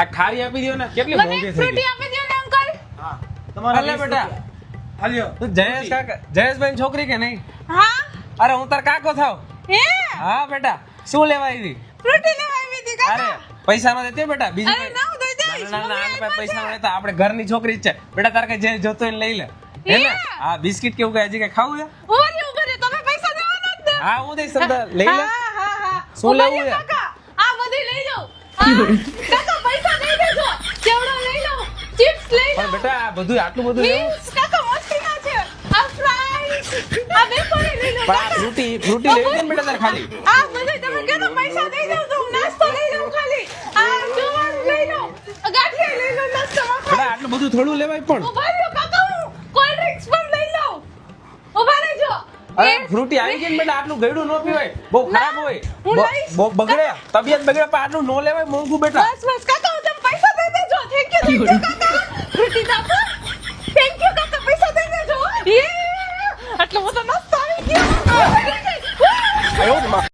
આ ખારી આપી દો ને, કેટલી મને મોંઘી થઈ ફ્રૂટી ગઈ. આપી દો ને અંકલ. હા તમારા અલે 20 બેટા. રૂપિયા. હાલ્યો. તું જયેશ કાકા, જયેશભાઈ છોકરી કે નહીં? હા અરે હું તાર કાકો થાવ. હે હા બેટા, શું લેવા આવી? ફ્રૂટી લેવા આવી હતી અરે કાકા. પૈસા નો દેતે બેટા, બીજું અરે કઈ? ના હું દઈ ના દઈશ. ના ના, આને મમ્મી પાસે પૈસા નો આપ્યા લેતા, આપણે ઘરની છોકરી જ છે બેટા. તારે કઈ જે જોતો હોય એને લઈ લે. હે ને? હે? હા બિસ્કિટ કેવું કઈ હજી કઈ ખાવું છે? છે. ઉભા રહ્યો, તમે પૈસા દેવાના જ ને. હા હું દઈશ સમજા, લઈ લે. હા હા હા. શું ઉભા લેવું રહ્યો છે? કાકા, આ બધી લઈ જાઓ. કાકા પૈસા દઈ દેજો. ચેવડો લઈ લો, ચિપ્સ લઈ લો. પણ બેટા આ બધું આટલું બધું લેવું? Meals, કાકા મસ્તી ના છે. આ fries, આ વેફર લઈ લો પણ આ કાકા. ફ્રૂટી લેવી છે ને બેટા તારે ખાલી? આ બધું તમે કીધું પૈસા દઈ દઉં તો હું નાસ્તો લઈ લઉં ખાલી. આ જુવાર લઈ લો, ગાંઠિયા લઈ લો નાસ્તામાં ખાઈ. બેટા આટલું બધું થોડું લેવાય પણ. ઉભા રહ્યો કાકા, હું કોલ્ડ ડ્રિંક્સ પણ લઈ લઉં. ઉભા રહેજો. અરે ફ્રૂટી આવી ગઈ ને બેટા, આટલું ગળ્યું ન પીવાય, બહુ ખરાબ ના, હોય. હું લઈશ. બગડે, તબિયત બગડે, પણ આટલું ન લેવાય, મોંઘું બેટા. બસ બસ કાકા, હું તમે પૈસા દઈ દેજો. થેન્ક યુ કાકા. ફ્રૂટી આપો. થેન્ક યુ કાકા, પૈસા દઈ દેજો. યે! આટલો બધો નાસ્તો આવી ગયો. આયો ને માં.